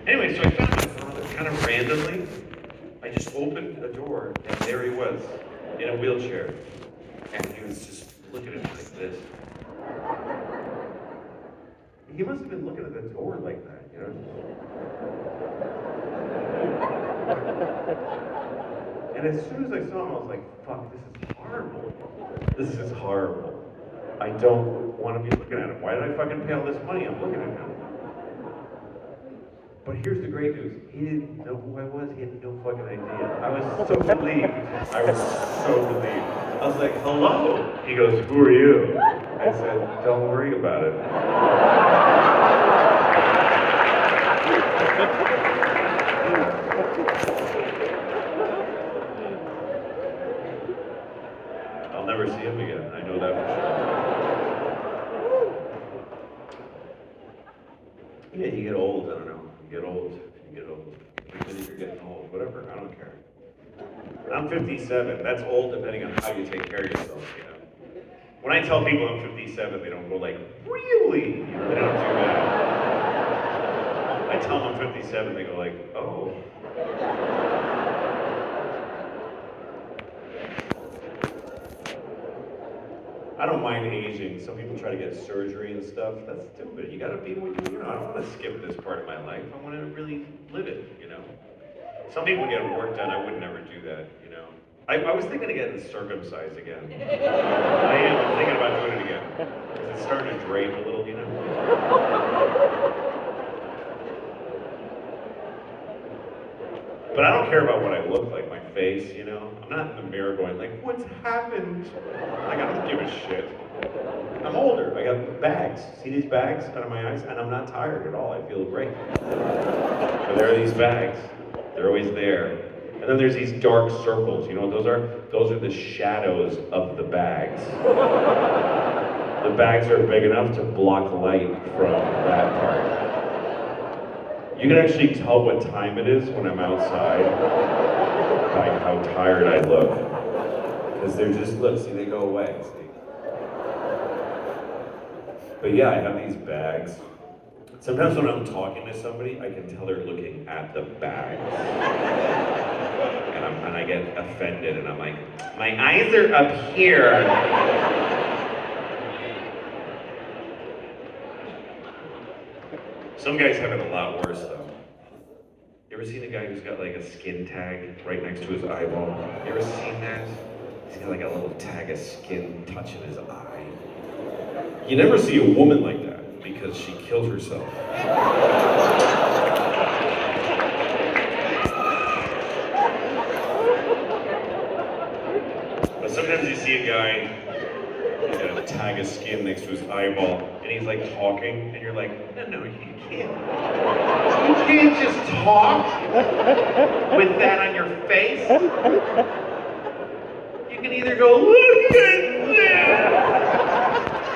Anyway, so I found my father kind of randomly. I just opened the door, and there he was, in a wheelchair. And he was just looking at me like this. He must have been looking at the door like that, you know? And as soon as I saw him, I was like, fuck, this is horrible. This is horrible. I don't want to be looking at him. Why did I fucking pay all this money? I'm looking at him. But here's the great news. He didn't know who I was. He had no fucking idea. I was so relieved. I was so relieved. I was like, hello. He goes, who are you? I said, don't worry about it. I'll never see him again. I know that for sure. Yeah, you get old. I don't know. You get old. You get old. You think you're getting old. Whatever. I don't care. I'm 57. That's old depending on how you take care of yourself, you know. When I tell people I'm 57, they don't go like, really? You know, they don't do that. I tell them I'm 57, they go like, oh. I don't mind aging. Some people try to get surgery and stuff. That's stupid. You gotta be what you know. I don't want to skip this part of my life. I want to really live it, you know. Some people get work done. I would never do that, you know. I was thinking of getting circumcised again. I am. I'm thinking about doing it again. Because it's starting to drape a little, you know. But I don't care about what I look like, my face, you know? I'm not in the mirror going like, what's happened? Like, I don't give a shit. I'm older, I got bags. See these bags out of my eyes? And I'm not tired at all, I feel great. So there are these bags, they're always there. And then there's these dark circles, you know what those are? Those are the shadows of the bags. The bags are big enough to block light from that part. You can actually tell what time it is when I'm outside by how tired I look. Because they're just, look, see, they go away, see? But yeah, I have these bags. Sometimes when I'm talking to somebody, I can tell they're looking at the bags. And I get offended, and I'm like, my eyes are up here. Some guys have it a lot worse, though. You ever seen a guy who's got like a skin tag right next to his eyeball? You ever seen that? He's got like a little tag of skin touching his eye. You never see a woman like that because she killed herself. But sometimes you see a guy with a tag of skin next to his eyeball, and he's like talking, and you're like, no, you can't. You can't just talk with that on your face. You can either go, look at that,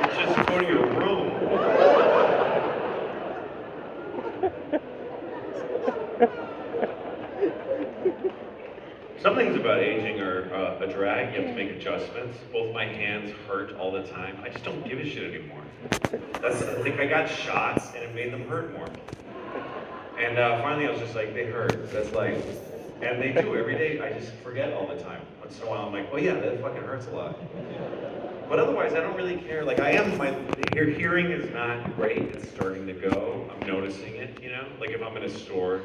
or just go to your room. Some things about aging are a drag. You have to make adjustments. Both my hands hurt all the time. I just don't give a shit anymore. I think I got shots and it made them hurt more. And finally I was just like, they hurt. That's life. And they do every day. I just forget all the time. Once in a while I'm like, oh yeah, that fucking hurts a lot. But otherwise I don't really care. Like your hearing is not great. It's starting to go. I'm noticing it, you know? Like if I'm in a store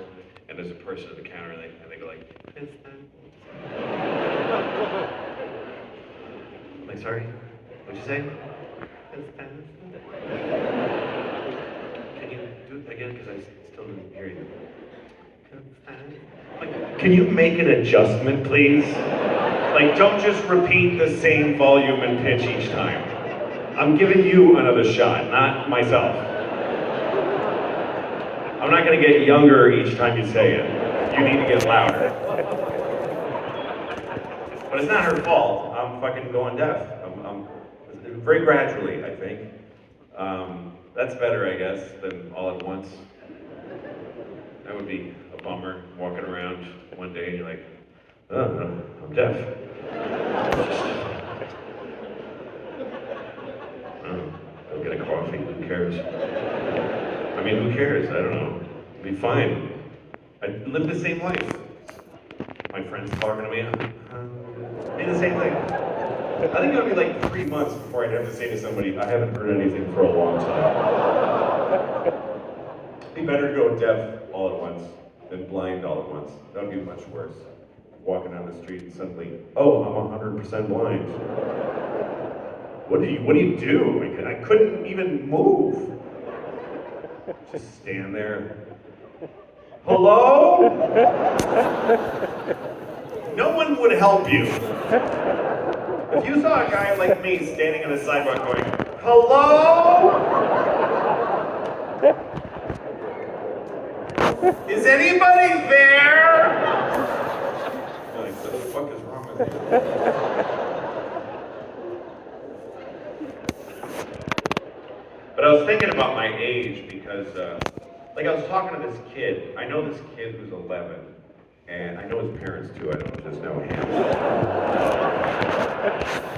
and there's a person at the counter and they go like, I'm like, sorry, what'd you say? Can you do it again? Because I still didn't hear you. Like, can you make an adjustment, please? Like, don't just repeat the same volume and pitch each time. I'm giving you another shot, not myself. I'm not gonna get younger each time you say it. You need to get louder. But it's not her fault. I'm fucking going deaf. I'm very gradually, I think. That's better, I guess, than all at once. That would be a bummer, walking around one day and you're like, oh, I'm deaf. Oh, go get a coffee, who cares? I mean, who cares? I don't know. It'll be fine. I live the same life. My friends talking to me, be the same thing. I think it would be like 3 months before I'd have to say to somebody, I haven't heard anything for a long time. It'd be better to go deaf all at once than blind all at once. That would be much worse. Walking down the street and suddenly, oh, I'm 100% blind. What do you do? I couldn't even move. Just stand there. Hello? No one would help you. If you saw a guy like me standing on the sidewalk going, hello? Is anybody there? You're like, what the fuck is wrong with you? But I was thinking about my age because, like I was talking to this kid. I know this kid who's 11, and I know his parents too. I don't just know him.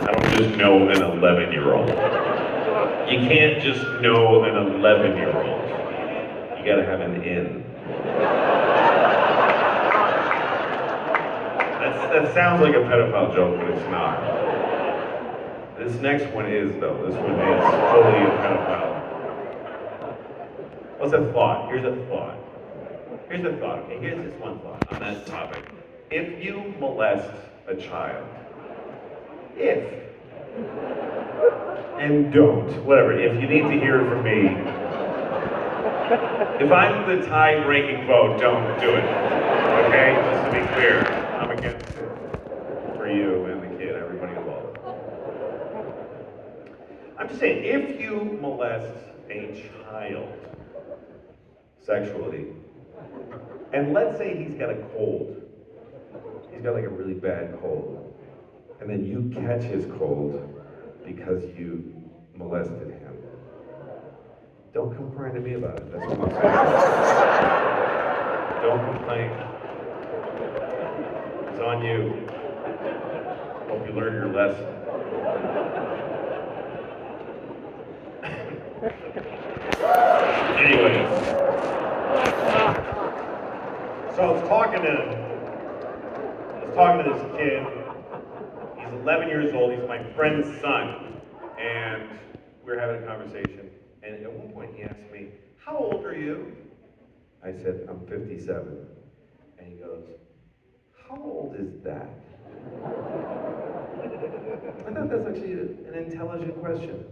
I don't just know an 11-year-old. You can't just know an 11-year-old. You gotta have an in. That sounds like a pedophile joke, but it's not. This next one is, though. This one is fully a pedophile. What's a thought? Here's a thought. Here's a thought, okay? Here's this one thought on that topic. If you molest a child, and don't, whatever, if you need to hear it from me, if I'm the tie-breaking vote, don't do it, okay? Just to be clear, I'm against it for you and the kid, everybody involved. I'm just saying, if you molest a child sexually, and let's say he's got a cold, he's got like a really bad cold, and then you catch his cold because you molested him, don't complain to me about it. That's what I'm saying. Don't complain. It's on you. Hope you learn your lesson. Anyway, so I was talking to this kid. He's 11 years old. He's my friend's son, and we were having a conversation. And at one point, he asked me, "How old are you?" I said, "I'm 57." And he goes, "How old is that?" I thought that's actually an intelligent question.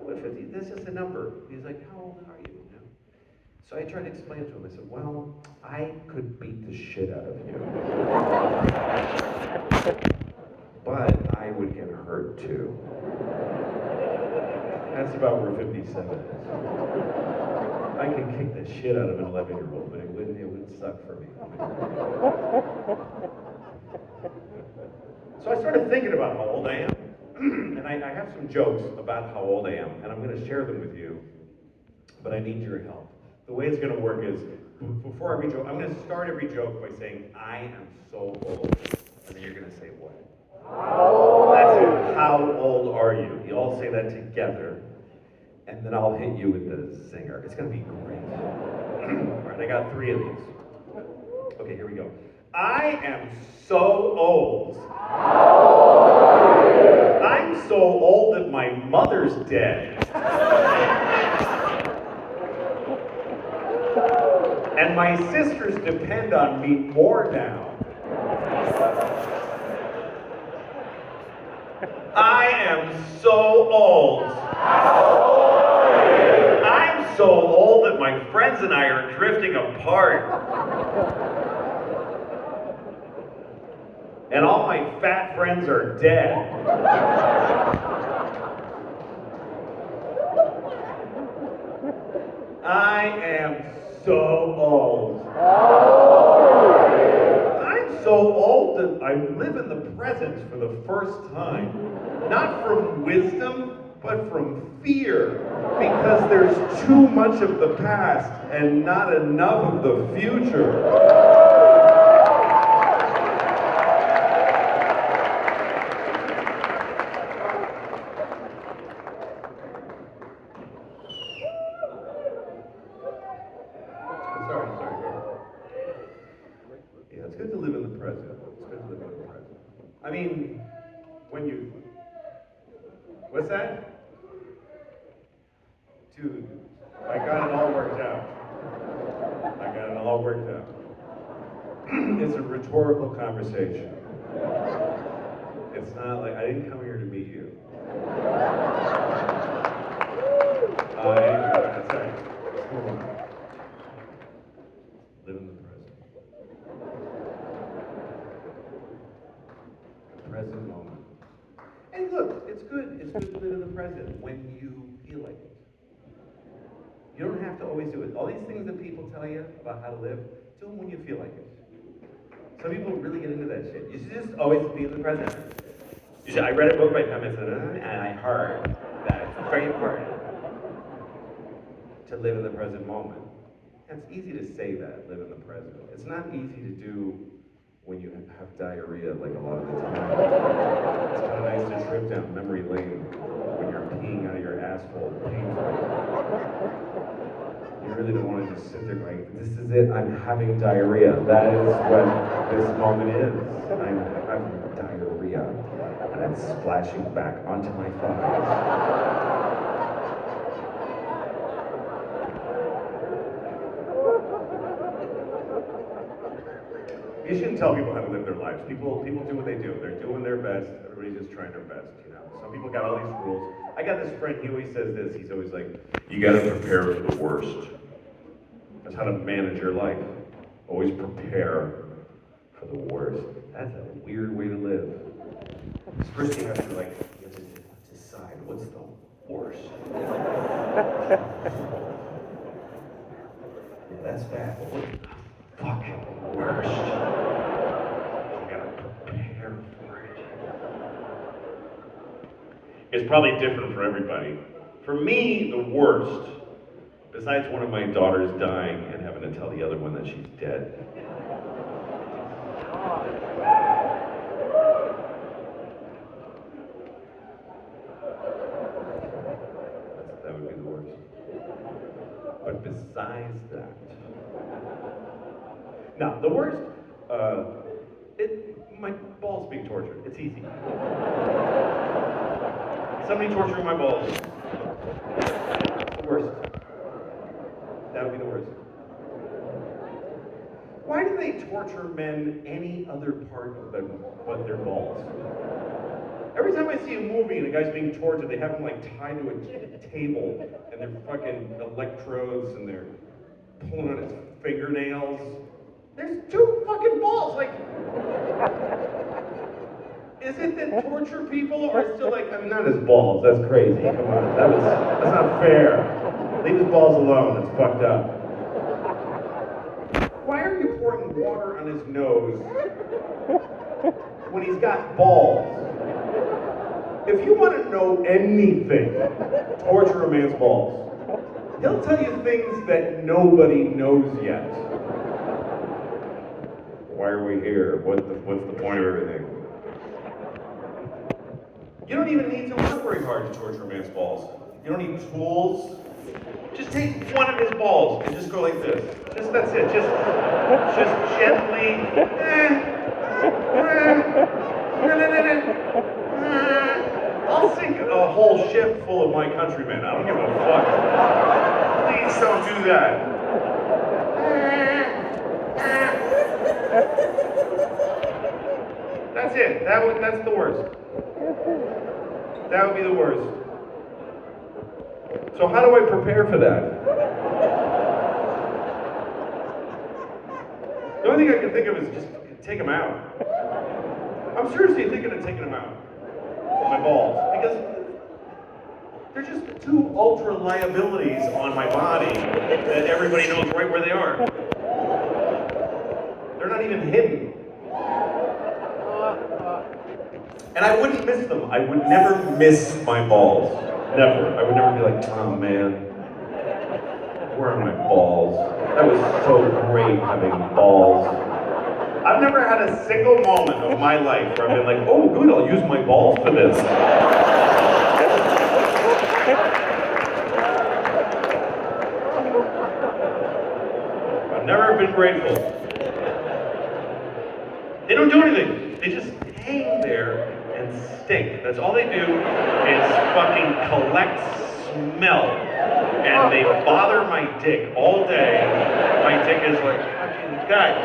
What 50? That's just a number. He's like, "How old are you?" So I tried to explain to him. I said, "Well, I could beat the shit out of you. But I would get hurt too." That's about where 57 is. I could kick the shit out of an 11-year-old, but it would suck for me. So I started thinking about how old I am. And I have some jokes about how old I am, and I'm going to share them with you, but I need your help. The way it's going to work is, before every joke, I'm going to start every joke by saying, "I am so old," and then you're going to say, "What?" That's it. How old are you? You all say that together, and then I'll hit you with the zinger. It's going to be great. All right, I got 3 of these. Okay, here we go. I am so old. I'm so old that my mother's dead. And my sisters depend on me more now. I am so old. I'm so old that my friends and I are drifting apart. And all my fat friends are dead. I am so old. I'm so old that I live in the present for the first time. Not from wisdom, but from fear. Because there's too much of the past and not enough of the future. Yeah, it's good to live in the present. It's good to live in the present. I mean, when you, what's that? Dude, I got it all worked out. I got it all worked out. It's a rhetorical conversation. It's not like, I didn't come here to meet you. Anyway, that's right. Live in the present. The present moment. And look, it's good to live in the present when you feel like it. You don't have to always do it. All these things that people tell you about how to live, do them when you feel like it. Some people really get into that shit. You should just always be in the present. I read a book by Thomas, and I heard that it's very important to live in the present moment. It's easy to say that, live in the present. It's not easy to do when you have diarrhea, like a lot of the time. It's kind of nice to trip down memory lane when you're peeing out of your asshole painfully. You really don't want to just sit there going, this is it, I'm having diarrhea. That is what this moment is. I'm having diarrhea. And I'm splashing back onto my thighs. You shouldn't tell people how to live their lives. People do what they do. They're doing their best. Everybody's just trying their best, you know. Some people got all these rules. I got this friend, he always says this. He's always like, you gotta prepare for the worst. That's how to manage your life. Always prepare for the worst. That's a weird way to live. First you have to decide what's the worst. Yeah, that's bad. But what's the fucking worst? You gotta prepare for it. It's probably different for everybody. For me, the worst, besides one of my daughters dying and having to tell the other one that she's dead. That would be the worst. But besides that, now the worst, my balls being tortured. It's easy. Somebody torturing my balls. The worst. That would be the worst. Why do they torture men any other part of them but their balls? Every time I see a movie and a guy's being tortured, they have him like tied to a table and they're fucking electrodes and they're pulling on his fingernails. There's two fucking balls, like, is it that torture people are still like, I mean, not his balls, that's crazy, come on, that's not fair. Leave his balls alone, it's fucked up. Why are you pouring water on his nose when he's got balls? If you want to know anything, torture a man's balls. He'll tell you things that nobody knows yet. Why are we here? What's the point of everything? You don't even need to work very hard to torture a man's balls. You don't need tools. Just take one of his balls and just go like this. That's it. Just gently. I'll sink a whole ship full of my countrymen. I don't give a fuck. Please don't do that. That's it. That's the worst. That would be the worst. So how do I prepare for that? The only thing I can think of is just take them out. I'm seriously thinking of taking them out. My balls. Because they're just two ultra liabilities on my body that everybody knows right where they are. They're not even hidden. And I wouldn't miss them. I would never miss my balls. Never. I would never be like, oh man, where are my balls? That was so great having balls. I've never had a single moment of my life where I've been like, oh good, I'll use my balls for this. I've never been grateful. They don't do anything. They just hang there and stink. That's all they do is fucking collect smell. And they bother my dick all day. My dick is like, fucking guys,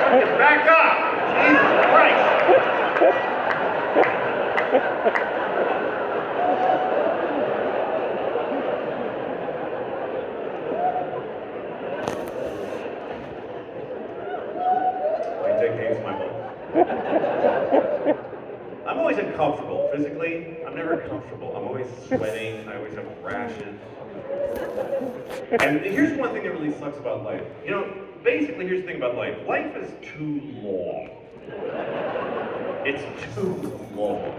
fucking back up! Jesus Christ! My dick hates my balls. I'm always uncomfortable. Physically, I'm never comfortable. I'm always sweating. I always have rashes. And here's one thing that really sucks about life. You know, basically, here's the thing about life. Life is too long. It's too long.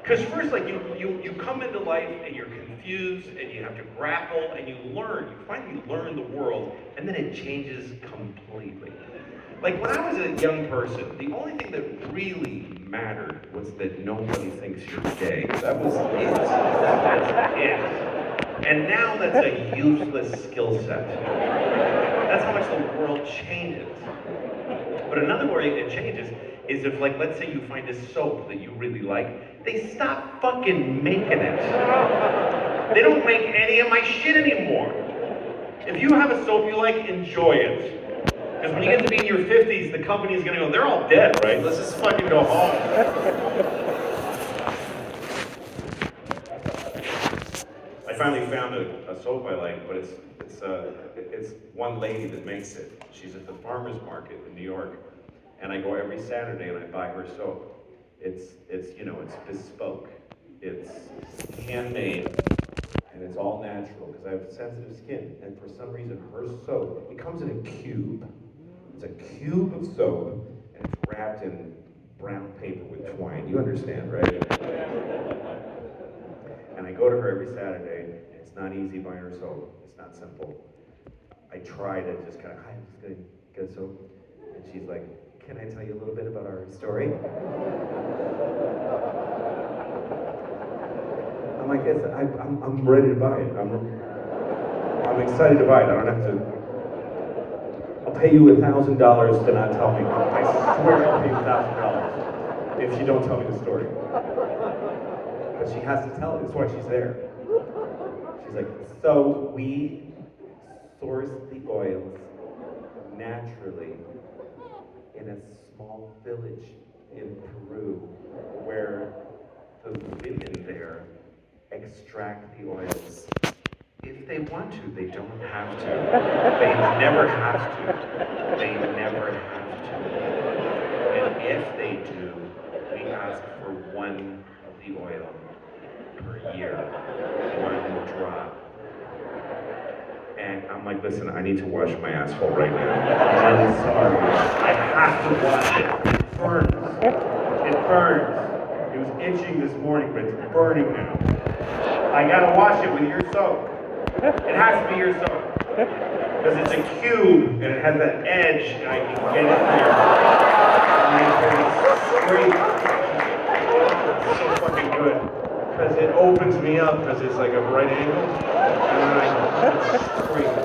Because first, like, you come into life and you're confused and you have to grapple and you learn. You finally learn the world and then it changes completely. Like, when I was a young person, the only thing that really mattered was that nobody thinks you're gay. That was it. That's it. And now that's a useless skill set. That's how much the world changes. But another way it changes is if, like, let's say you find a soap that you really like, they stop fucking making it. They don't make any of my shit anymore. If you have a soap you like, enjoy it. Because when you get to be in your 50s, the company's gonna go, they're all dead, right? Let's just fucking go home. I finally found a soap I like, but it's one lady that makes it. She's at the farmer's market in New York, and I go every Saturday and I buy her soap. It's bespoke. It's handmade, and it's all natural because I have sensitive skin. And for some reason, her soap, it comes in a cube. It's a cube of soap, and it's wrapped in brown paper with twine. You understand, right? And I go to her every Saturday, and it's not easy buying her soap. It's not simple. I try to just kind of, hi, I'm just gonna get a soap. And she's like, can I tell you a little bit about our story? I'm like, yes, I'm ready to buy it. I'm excited to buy it. I don't have to. I'll pay you $1,000 to not tell me. I swear I'll pay you $1,000 if you don't tell me the story. But she has to tell it. That's why she's there. She's like, so we source the oils naturally in a small village in Peru where the women there extract the oils. If they want to, they don't have to. They never have to. They never have to. And if they do, we ask for one of the oil per year. One drop. And I'm like, listen, I need to wash my asshole right now. I'm sorry. I have to wash it. It burns. It burns. It was itching this morning, but it's burning now. I gotta wash it with your soap. It has to be your soap. Because it's a cube and it has that edge and I can get it there. And it's so fucking good. Because it opens me up because it's like a right angle. And then I it's straight.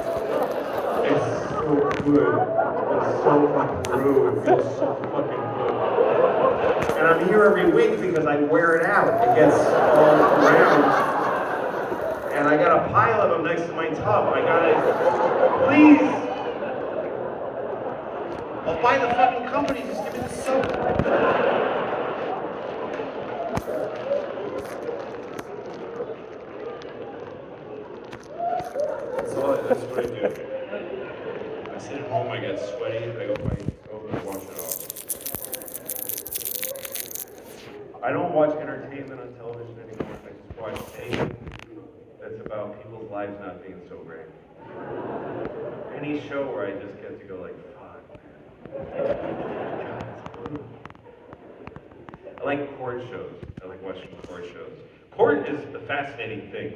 It's so good. It's so fucking Peru. It feels so fucking good. And I'm here every week because I wear it out. It gets all around. And I got a pile of them next to my tub. I got it. Please. I'll buy the fucking company. Just give me the soap. That's what I do. I sit at home, I get sweaty, I go by soap and wash it off. I don't watch entertainment on television anymore. I just watch anything that's about people's lives not being so great. Any show where I just get to go like, fuck. I like court shows. I like watching court shows. Court is a fascinating thing,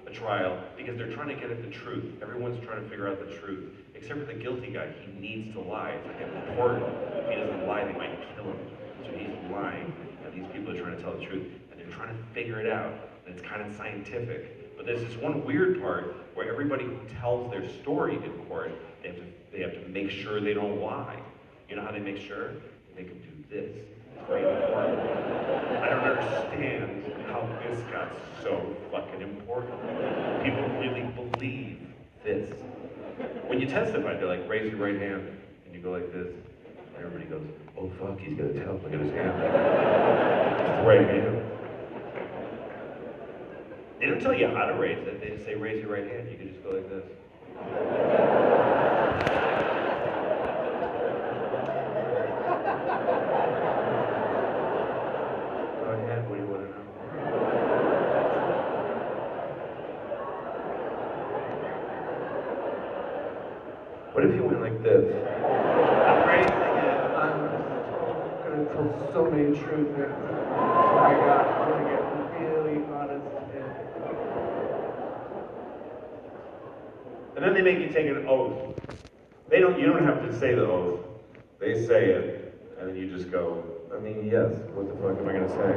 a trial, because they're trying to get at the truth. Everyone's trying to figure out the truth. Except for the guilty guy, he needs to lie. It's like important. If he doesn't lie, they might kill him. So he's lying. And these people are trying to tell the truth. And they're trying to figure it out. And it's kind of scientific. But there's this one weird part where everybody who tells their story in court, they have to They have to make sure they don't lie. You know how they make sure? They make them do this. Right? I don't understand how this got so fucking important. People really believe this. When you testify, they're like, raise your right hand, and you go like this. And everybody goes, oh fuck, he's gonna tell. Look at his hand. It's the right hand. They don't tell you how to raise it. They just say, raise your right hand. You can just go like this. Go ahead, what do you want to know? What if you went like this? I'm raising it. I'm going to tell so many true things. Oh my God, I'm going to get really honest. And then they make you take an oath. You don't have to say the oath. They say it, and then you just go, I mean, yes, what the fuck am I going to say?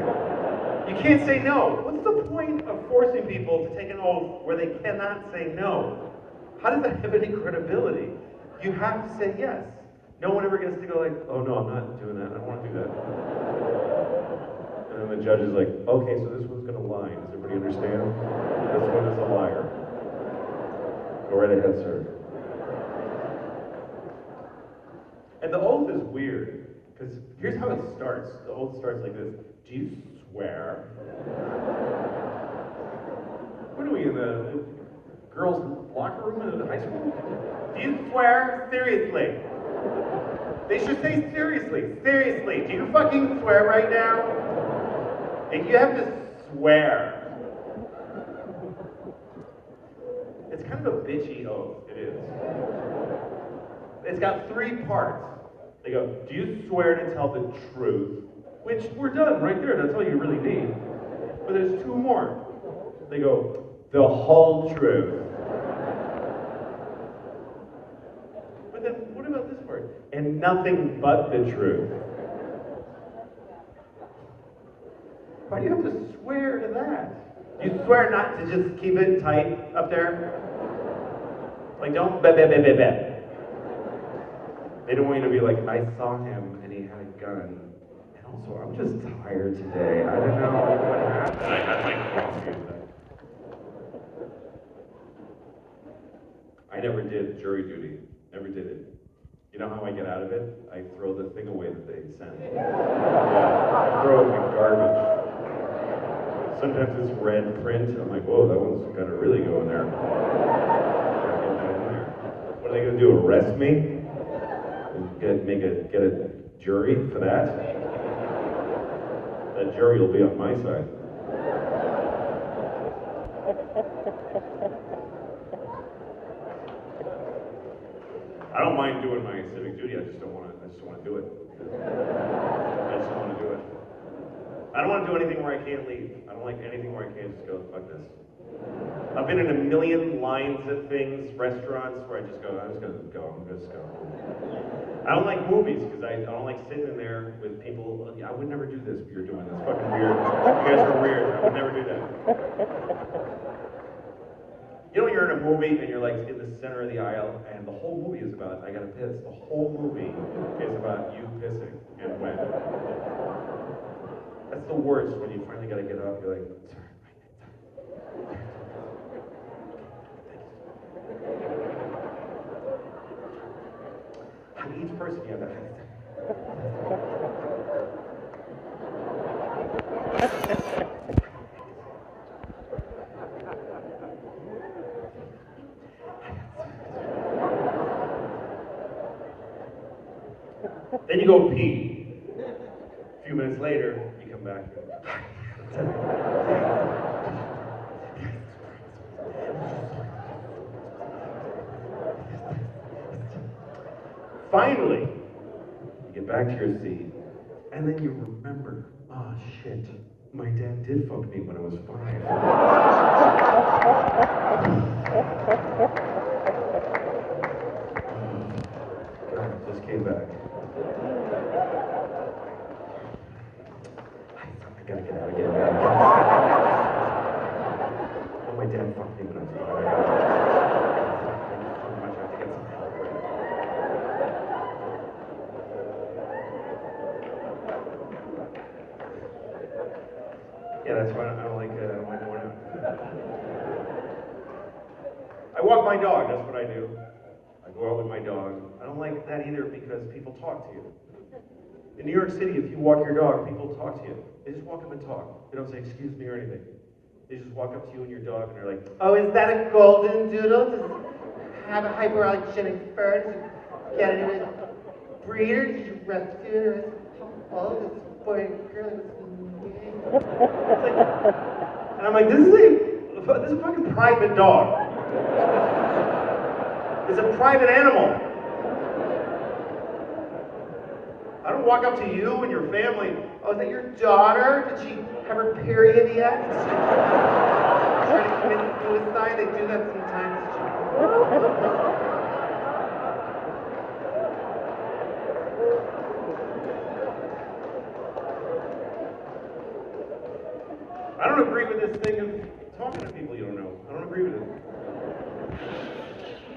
You can't say no. What's the point of forcing people to take an oath where they cannot say no? How does that have any credibility? You have to say yes. No one ever gets to go like, oh no, I'm not doing that. I don't want to do that. And then the judge is like, okay, so this one's going to lie. Does everybody understand? This one is a liar. Go right ahead, sir. And the oath is weird, because here's how it starts. The oath starts like this. Do you swear? What are we, in the girls' locker room in the high school? Do you swear? Seriously. They should say seriously. Seriously. Do you fucking swear right now? If you have to swear. It's kind of a bitchy oath. It is. It's got 3 parts. They go, do you swear to tell the truth? Which, we're done right there. That's all you really need. But there's 2 more. They go, the whole truth. But then, what about this part? And nothing but the truth. Why do you have to swear to that? Do you swear not to just keep it tight up there? Like, don't bet. They don't want you to be like, I saw him and he had a gun. And also, I'm just tired today. I don't know what happened. I had my coffee. I never did jury duty. Never did it. You know how I get out of it? I throw the thing away that they sent. Yeah, I throw it in the garbage. Sometimes it's red print. I'm like, whoa, that one's got to really go in there. What are they going to do, arrest me? Get a jury for that? That jury will be on my side. I don't mind doing my civic duty. I just don't want to do it. I just don't want to do it. I don't want to do anything where I can't leave. I don't like anything where I can't just go, fuck this. I've been in a million lines at things, restaurants, where I just go, I'm just going to go. I don't like movies, because I don't like sitting in there with people. I would never do this, you're doing this. Fucking weird. You guys are weird. I would never do that. You know when you're in a movie and you're like in the center of the aisle and the whole movie is about, I gotta piss. The whole movie is about you pissing and when. That's the worst, when you finally gotta get up, you're like, sorry. Each person, yeah, that. Then you go pee. A few minutes later, you come back. Finally, you get back to your seat, and then you remember, oh shit, my dad did fuck me when I was 5. God, it just came back. I gotta get out again. Oh, my dad fucked me when I was 5. Thank you so much. I have to get some help right now. that's why I don't like going out. I walk my dog, that's what I do. I go out with my dog. I don't like that either because people talk to you. In New York City, if you walk your dog, people talk to you. They just walk up and talk. They don't say excuse me or anything. They just walk up to you and your dog and they're like, oh, is that a golden doodle? Does it have a hypoallergenic fur? Does it get into a breeder? Did you rescue it? Oh, this boy and girl is and I'm like, this is a fucking private dog. It's a private animal. I don't walk up to you and your family. Oh, is that your daughter? Did she have her period yet? Try to commit suicide? They do that sometimes. I don't agree with this thing of talking to people you don't know. I don't agree with it.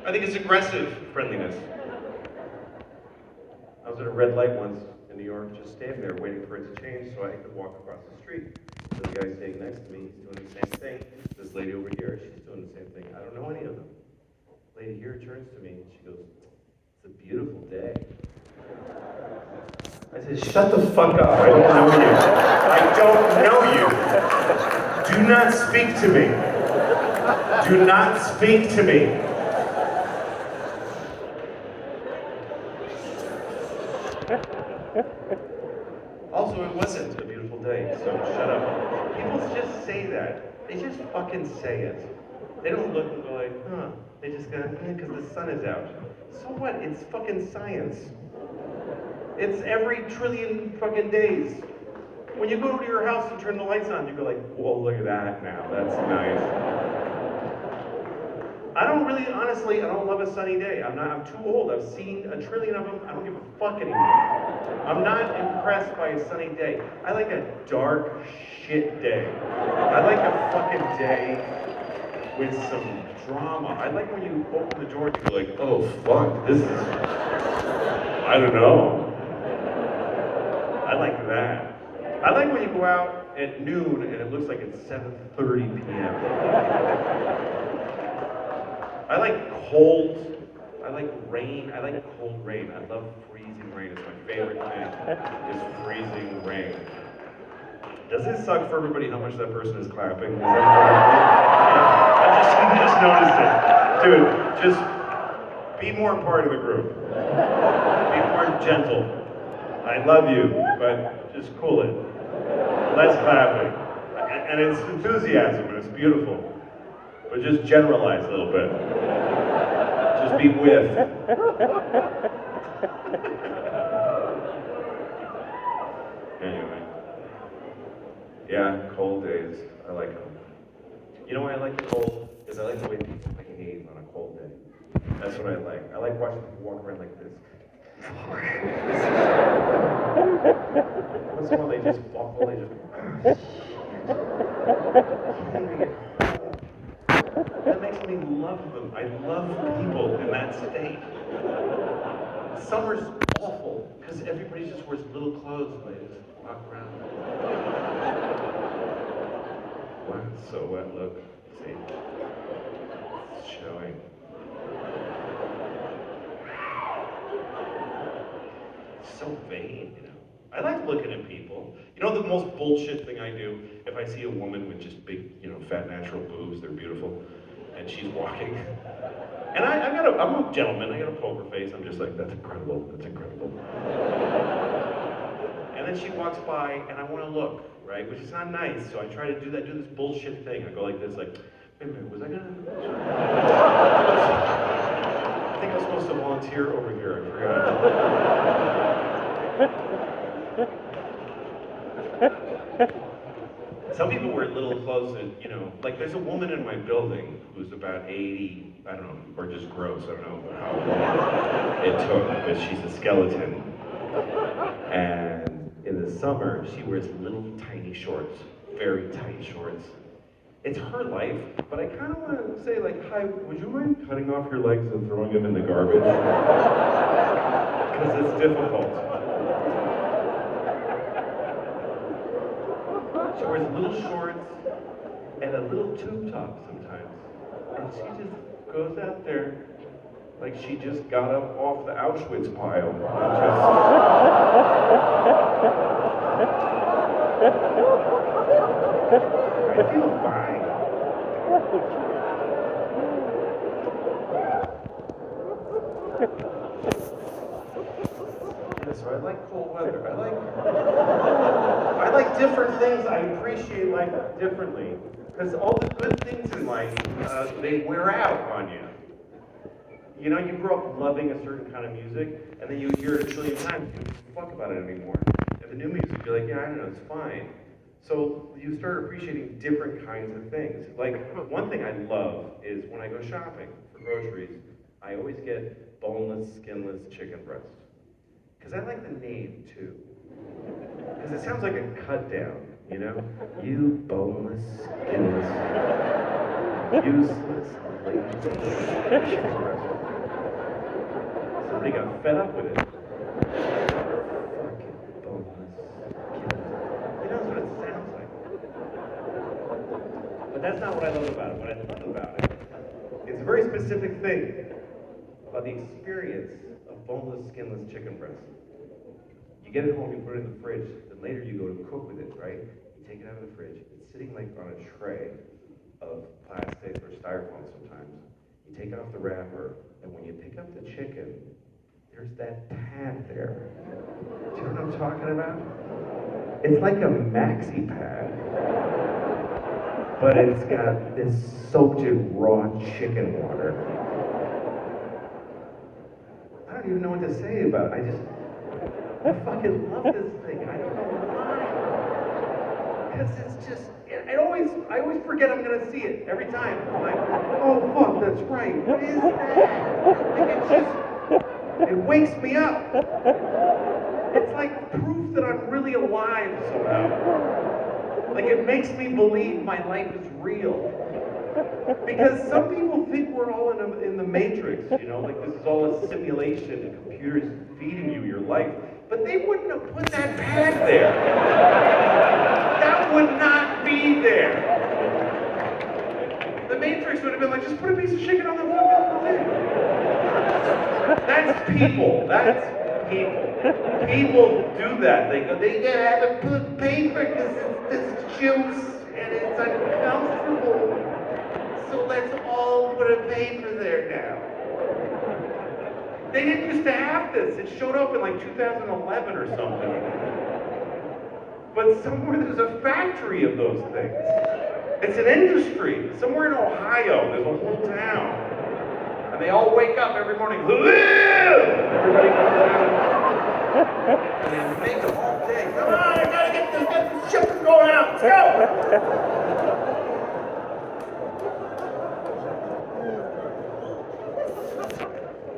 I think it's aggressive friendliness. I was at a red light once in New York, just standing there waiting for it to change so I could walk across the street. So the guy staying next to me, he's doing the same thing. This lady over here, she's doing the same thing. I don't know any of them. The lady here turns to me and she goes, it's a beautiful day. I said, shut the fuck up, I don't know you. I don't know you. Do not speak to me. Do not speak to me. Also, it wasn't a beautiful day, so shut up. People just say that. They just fucking say it. They don't look and go like, huh. They just go, because the sun is out. So what? It's fucking science. It's every trillion fucking days. When you go to your house and turn the lights on, you go like, whoa, look at that now. That's nice. I don't really, honestly, I don't love a sunny day. I'm too old. I've seen a trillion of them. I don't give a fuck anymore. I'm not impressed by a sunny day. I like a dark shit day. I like a fucking day with some drama. I like when you open the door and you're like, oh fuck, this is, I don't know. I like that. I like when you go out at noon and it looks like it's 7:30 p.m. I like cold, I like rain, I like cold rain. I love freezing rain. It's my favorite thing, is freezing rain. Does it suck for everybody how much that person is clapping? Is that I just noticed it. Dude, just be more part of the group. Be more gentle. I love you, but just cool it. Less clapping. And it's enthusiasm, and it's beautiful. But just generalize a little bit. Just be with. Anyway. Yeah, cold days. I like them. You know why I like the cold? Because I like the way people behave on a cold day. That's what I like. I like watching people walk around like this. Once in a while they just walk, they just... That makes me love them. I love people in that state. Summer's awful because everybody just wears little clothes and they just walk around. Wow, it's so wet, look. See? It's showing. It's so vain, you know. I like looking at people. You know the most bullshit thing I do? If I see a woman with just big, fat natural boobs, they're beautiful, and she's walking. And I'm a gentleman, I got a poker face, I'm just like, that's incredible, that's incredible. And then she walks by, and I want to look, right? Which is not nice, so I try to do this bullshit thing. I go like this, like, wait a minute, was I gonna? I think I was supposed to volunteer over here, I forgot. Some people wear little clothes that, like there's a woman in my building who's about 80, I don't know, or just gross, I don't know how long it took, but she's a skeleton. And in the summer, she wears little tiny shorts, very tight shorts. It's her life, but I kind of want to say like, hi, would you mind cutting off your legs and throwing them in the garbage? Because it's difficult. She wears little shorts and a little tube top sometimes. And she just goes out there like she just got up off the Auschwitz pile. I feel fine. Yeah, so I like cold weather. I like different things. I appreciate life differently. Because all the good things in life, they wear out on you. You know, you grow up loving a certain kind of music, and then you hear it a trillion times, you don't give a fuck about it anymore. And the new music, you're like, yeah, I don't know, it's fine. So you start appreciating different kinds of things. Like, one thing I love is when I go shopping for groceries, I always get boneless, skinless chicken breast. Because I like the name, too. Because it sounds like a cut down, you know? You boneless, skinless, useless, lazy chicken breast. Somebody got fed up with it. Fucking boneless, skinless. You know, that's what it sounds like. But that's not what I love about it. What I love about it, it's a very specific thing about the experience of boneless, skinless chicken breast. You get it home, you put it in the fridge, then later you go to cook with it, right? You take it out of the fridge. It's sitting like on a tray of plastic or styrofoam sometimes. You take off the wrapper, and when you pick up the chicken, there's that pad there. Do you know what I'm talking about? It's like a maxi pad, but it's got this soaked in raw chicken water. I don't even know what to say about it. I fucking love this thing. I don't know why. Because it's just, I always forget I'm gonna see it every time. I'm like, oh fuck, that's right. What is that? Like it's just, it wakes me up. It's like proof that I'm really alive somehow. Like it makes me believe my life is real. Because some people think we're all in the Matrix, you know, like this is all a simulation and computers feeding you your life. But they wouldn't have put that pad there. That would not be there. The Matrix would have been like, just put a piece of chicken on the fucking thing. That's people. That's people. People do that. They go, they gotta put paper because it's juice and it's uncomfortable. So let's all put a paper there now. They didn't used to have this. It showed up in like 2011 or something. But somewhere there's a factory of those things. It's an industry. Somewhere in Ohio, there's a whole town. And they all wake up every morning. Everybody comes out. And they make them all day. Come on, I gotta get this shit going out. Let's go.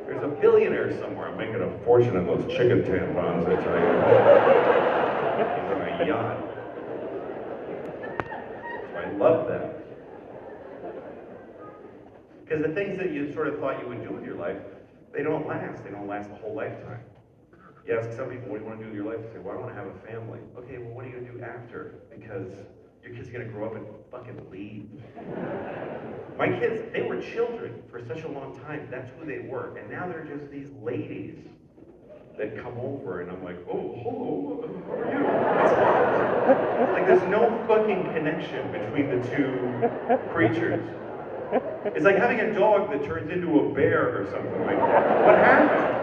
There's a billionaire somewhere making a fortune on those chicken tampons, I tell you. He's on a yacht. I love that. Because the things that you sort of thought you would do with your life, they don't last. They don't last the whole lifetime. You ask some people, what do you want to do with your life? They say, well, I want to have a family. Okay, well, what are you going to do after? Because your kids are going to grow up and fucking leave. My kids, they were children for such a long time. That's who they were. And now they're just these ladies that come over, and I'm like, oh, hello, how are you? Like, there's no fucking connection between the two creatures. It's like having a dog that turns into a bear or something. Like, what happened?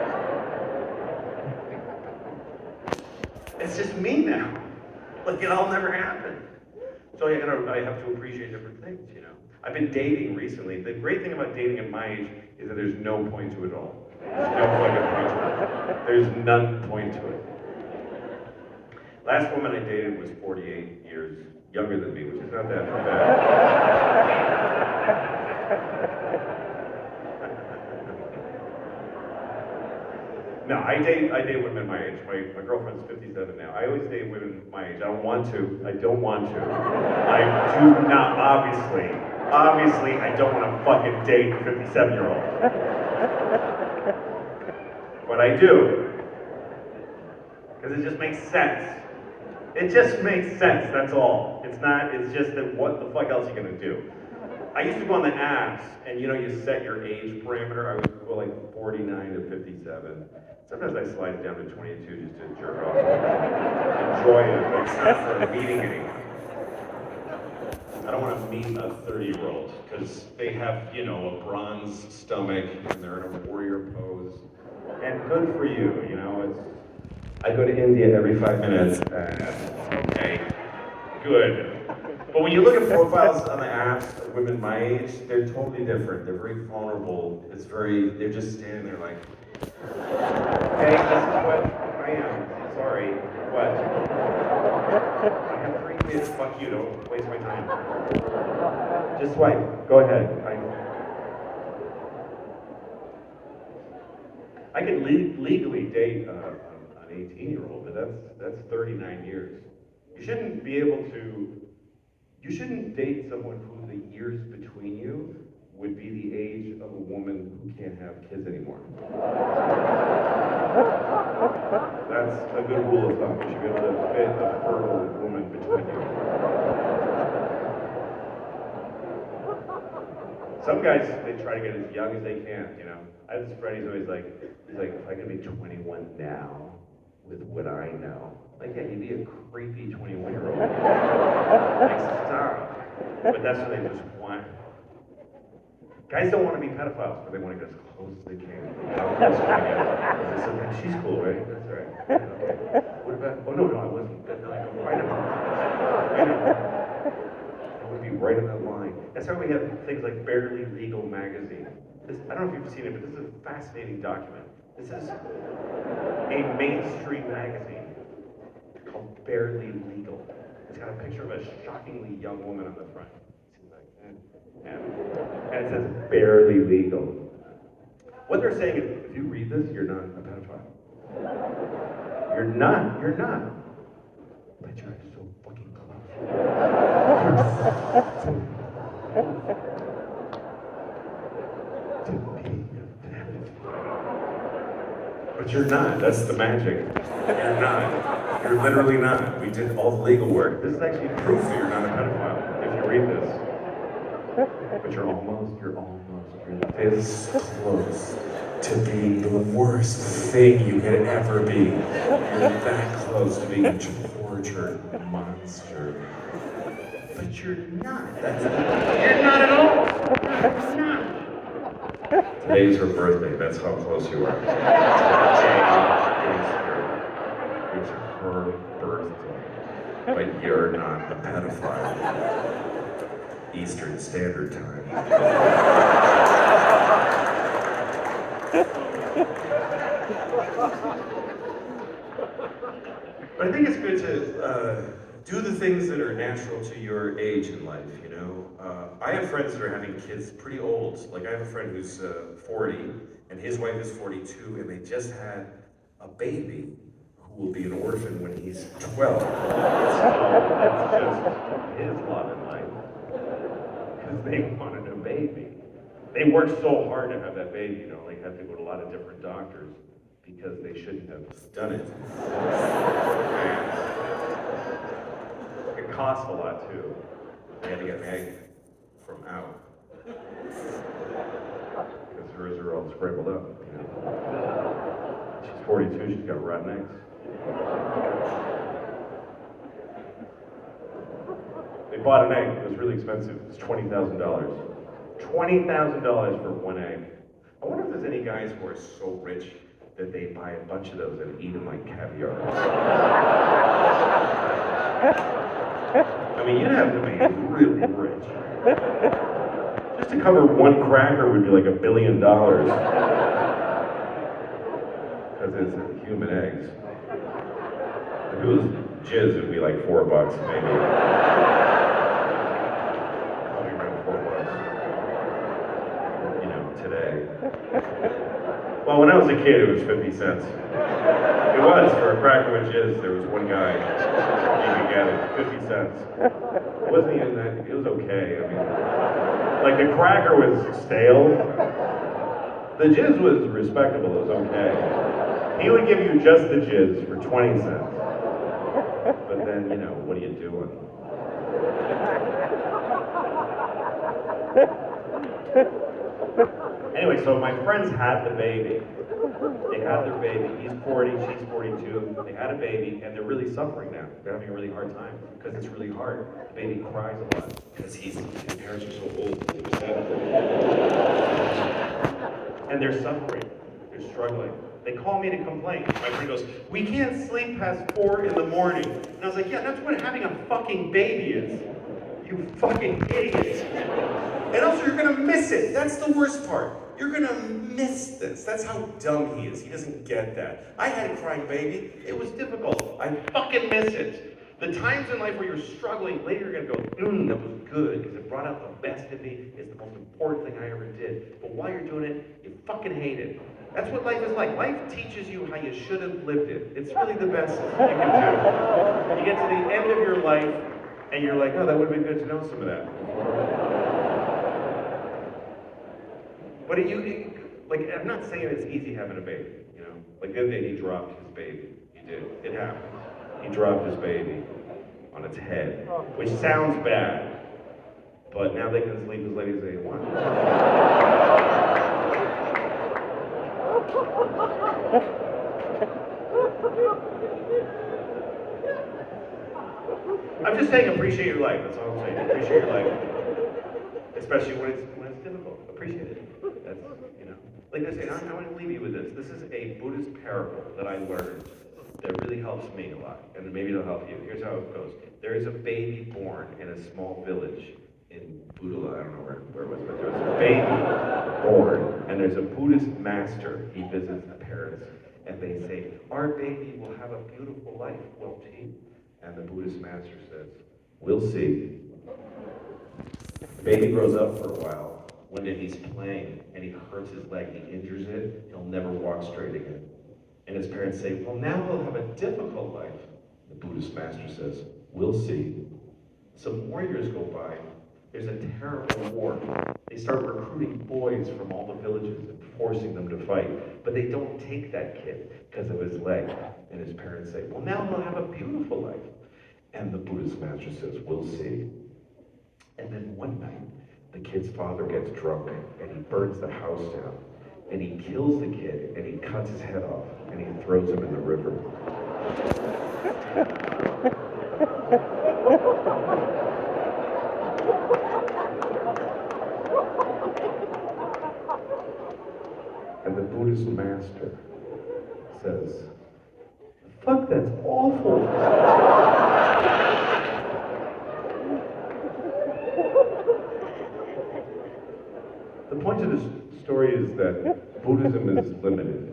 It's just me now. Like, it'll never happen. So I have to appreciate different things, you know. I've been dating recently. The great thing about dating at my age is that there's no point to it all. There's no fucking point to it. There's none point to it. Last woman I dated was 48 years younger than me, which is not that bad. No, I date women my age. My girlfriend's 57 now. I always date women my age. I don't want to. I do not, obviously, I don't want to fucking date a 57-year-old. But I do. Because it just makes sense. It just makes sense, that's all. It's just that what the fuck else are you gonna do? I used to go on the apps, and you know, you set your age parameter. I would go like 49 to 57. Sometimes I slide it down to 22 just to jerk off. Enjoy it, but it's not for meeting anyone. I don't want to meet a 30-year-old, because they have, you know, a bronze stomach, and they're in a warrior pose. And good for you, you know, I go to India every 5 minutes, okay, good. But when you look at profiles on the apps of women my age, they're totally different. They're very vulnerable. They're just standing there like, hey, this is what I am. Sorry, what? I have 3 kids, fuck you, don't waste my time. Just swipe, go ahead. I can legally date an 18-year-old, but that's 39 years. You shouldn't date someone who the years between you would be the age of a woman who can't have kids anymore. That's a good rule of thumb. You should be able to fit a fertile woman between you. Some guys, they try to get as young as they can, you know. I have this friend, he's like, if I could be 21 now with what I know. Like, yeah, you'd be a creepy 21-year-old. Like, stop. But that's what they just want. Guys don't want to be pedophiles, but they want to get as close as they can. She's cool, right? That's all right. Yeah, okay. What about, oh, no, I wasn't. No, I know. I know. I would be right on that line. That's why we have things like Barely Legal magazine. I don't know if you've seen it, but this is a fascinating document. This is a mainstream magazine called Barely Legal. It's got a picture of a shockingly young woman on the front. And it says barely legal. What they're saying is, if you read this, you're not a pedophile. You're not. But you're so fucking close. But you're not. That's the magic. You're not. You're literally not. We did all the legal work. This is actually proof that you're not a pedophile, if you read this. But you're this close to being the worst thing you could ever be. You're that close to being a tortured monster. But you're not. You're not at all. You're not. Today's her birthday. That's how close you are. It's her birthday. But you're not a pedophile. Eastern Standard Time. But I think it's good to do the things that are natural to your age in life, you know? I have friends that are having kids pretty old. Like I have a friend who's 40, and his wife is 42, and they just had a baby who will be an orphan when he's 12. So that's just his lot in life. Because they wanted a baby. They worked so hard to have that baby, you know, like had to go to a lot of different doctors because they shouldn't have done it. And it costs a lot too. They had to get an egg from out. Because hers are all scrambled up, you know. She's 42, she's got rotten eggs. They bought an egg. It was really expensive. It was $20,000. $20,000 for one egg. I wonder if there's any guys who are so rich that they buy a bunch of those and eat them like caviar. I mean, you'd have to be really rich. Just to cover one cracker would be like $1 billion. Because it's human eggs. If it was jizz, it would be like $4 maybe. Today. Well, when I was a kid, it was 50 cents. It was, for a cracker with jizz, there was one guy, you could get it, 50 cents. It wasn't even that, it was okay. I mean, like the cracker was stale. The jizz was respectable, it was okay. He would give you just the jizz for 20 cents. But then, you know, what are you doing? Anyway, so my friends had the baby. They had their baby. He's 40, she's 42. They had a baby, and they're really suffering now. They're having a really hard time because it's really hard. The baby cries a lot because his parents are so old. They're 70. And they're suffering. They're struggling. They call me to complain. My friend goes, "We can't sleep past 4 in the morning." And I was like, "Yeah, that's what having a fucking baby is. You fucking idiot." And also, you're gonna miss it. That's the worst part. You're gonna miss this. That's how dumb he is. He doesn't get that. I had a crying baby. It was difficult. I fucking miss it. The times in life where you're struggling, later you're gonna go, that was good, because it brought out the best in me. It's the most important thing I ever did. But while you're doing it, you fucking hate it. That's what life is like. Life teaches you how you should have lived it. It's really the best you can do. You get to the end of your life, and you're like, oh, that would have been good to know some of that. But like, I'm not saying it's easy having a baby, you know? Like the other day he dropped his baby. He did. It happened. He dropped his baby on its head, which sounds bad, but now they can sleep as late as they want. I'm just saying appreciate your life, that's all I'm saying. Appreciate your life. Especially when it's difficult. Appreciate it. That's, you know. Like I say, I want to leave you with this. This is a Buddhist parable that I learned that really helps me a lot, and maybe it'll help you. Here's how it goes. There is a baby born in a small village in Buddha, I don't know where it was, but there was a baby born, and there's a Buddhist master. He visits the parents, and they say, "Our baby will have a beautiful life, won't he?" And the Buddhist master says, "We'll see." The baby grows up for a while. One day he's playing, and he hurts his leg, he injures it, he'll never walk straight again. And his parents say, "Well, now he'll have a difficult life." The Buddhist master says, "We'll see." Some more years go by. There's a terrible war. They start recruiting boys from all the villages and forcing them to fight. But they don't take that kid because of his leg. And his parents say, "Well, now he'll have a beautiful life." And the Buddhist master says, "We'll see." And then one night, the kid's father gets drunk and he burns the house down. And he kills the kid and he cuts his head off and he throws him in the river. And the Buddhist master says, "Fuck, that's awful." The point of this story is that Buddhism is limited.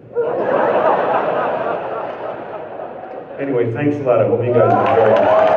Anyway, thanks a lot. I hope you guys enjoyed this.